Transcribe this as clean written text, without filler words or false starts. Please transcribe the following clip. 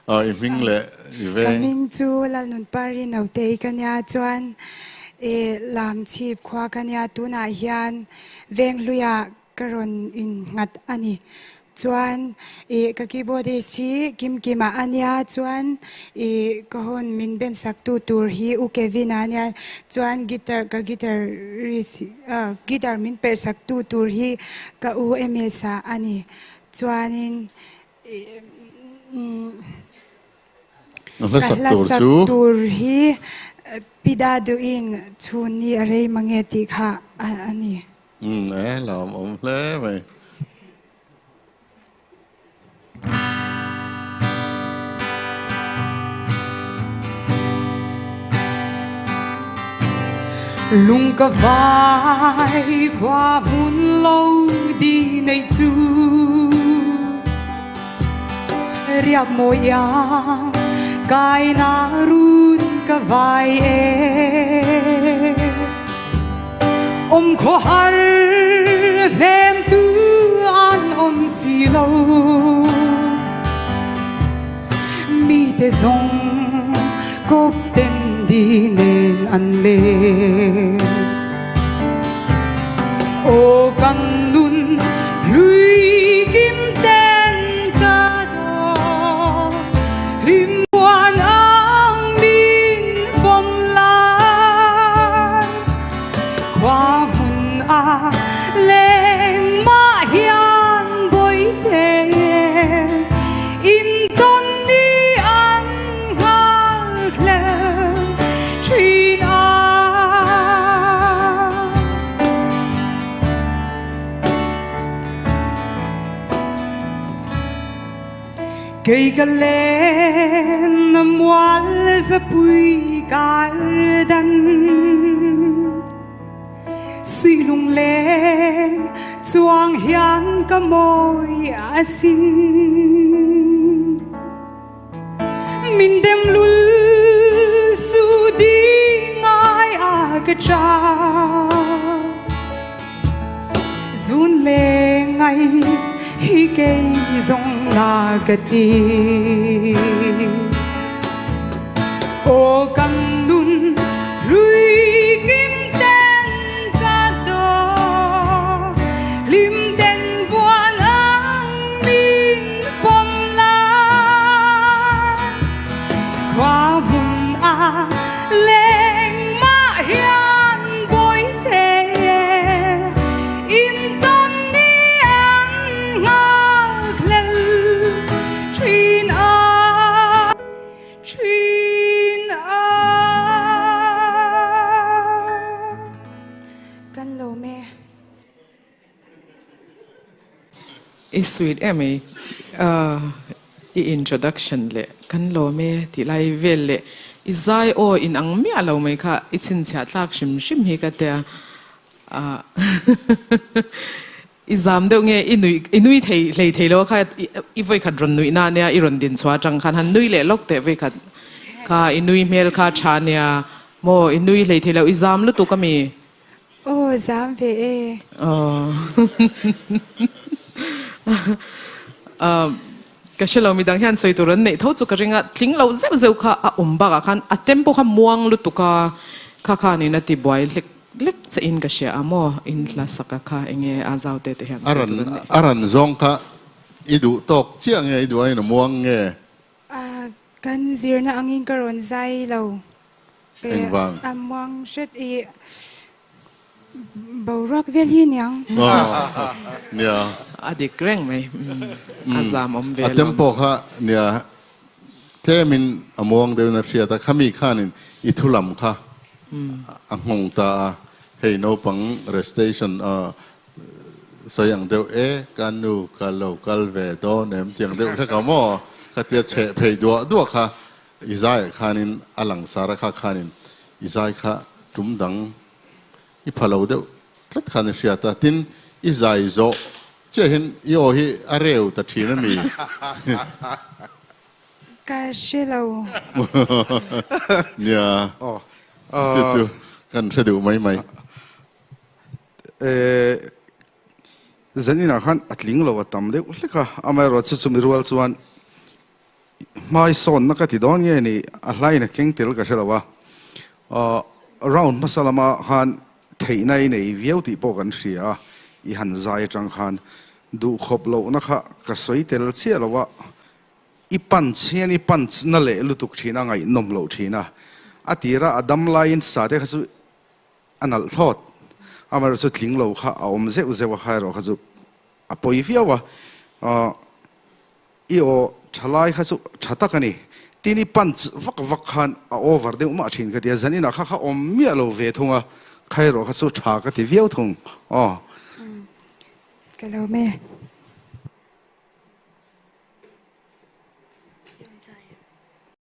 อีมิงเละอีเวงมิงจูลานุนปารินเอาเตกันยาจวนลามชีพขวากันยาตุนาเฮียนเวงลุยากรอนอินงัดอันนี้จวนกะกิบดีสีกิมาอันยาจวนก็ฮอนมินเป็นสักตูร์ฮีอุเควินอันยาจวนกีตาร์มินเป็นสักตูร์ฮีกะอูเอเมซาอันนี้จวนอินละสัตตูร์ฮีปิดาดูอินชุนนี่อะไรมังเงติค่ะอันนี้หลอมอมเล่ไปลุงก็วายความหุ่นโลดีในจูเรียกโมยากายนารุนก็วายขอหาเนมตูอันสีโลมีแต่ทรงกบเต็นดีเนนอันเลโอกันนุนลุยกิมเต็นกาโดริมวันอังมินปมลายความหุ่นอาเลงมาเฮียนบอยเทอินตอนนี้อันหาเคลชีนาเกยกันเล่นน้ำวันจะปุยการดันสุยลุงเล่จวงเฮียนก็มอยอาสินมินเดมลุลสุดีง่ายอากจาซุนเล่ไงฮิเกยจงลากตีโอกันดุนลุยกิมเต็นกาโดลิมเต็นบวนอังมินปมลาความหุ่นอาเลงมาเฮียนบอยเทอินตอนนี้อันงาเคลชีนอากันโลเมsweet eme introduction le kan lo me ti lai vel le izai o in ang mi alo mai kha ichin chha tlak shim hi ka te izam de nge inui thei lo kha I voi kha dron nui na ne I ron din chwa chang khan han nui le lok te voi kha inui mel kha cha ne mo inui le thei lo izam lu tu ka mi zam ve kasi lo mi dang hian soi turan nei tho chu ka ringa tling lo zeu kha a ba ka khan a tempo kha muang lu tu kha ni na ti boy lek che in ka sha amo in la saka kha enge azau te hian aran zong kha idu tok chiang nge idu ai na muang nge kan zir na angin karon zai lo engwang amwang shet baurak vel hi nyang nia adik reng mai azam om vel tempo kha nia temin among de na ria ta khami khanin ithulam kha angong ta hei no pang restation sayang deu kanu kalo kalve do nem tiang deu tha ka mo kha tia che phei do kha izai khanin alang sara kha khanin izai kha tum dang I phalo deu tlat khan ria ta tin izai zo che hin yo hi areu ta thina mi ka shelo nia chu kan thadu mai zanin a khan atling lo atam de leka amai ro chu chumi rual chuan mai son na ka ti don nge ni a hlai na keng tel ka shelawa around masalama khan theinai nei viau ti po kan hria I han zai tang khan du khop lo na kha ka soi tel che lawa I pan chen I pan na le lutuk thina ngai nom lo thina atira adam lain sa te khasu anal thot amar chu tling lo kha om ze u ze wa kha ro khasu apoi fiawa I o thalai khasu thatakani tini punch vak vak khan a over de uma thin ka dia zanina kha kha om mi lo ve thunga khairo khasu tha ka ti viau thung Kalau me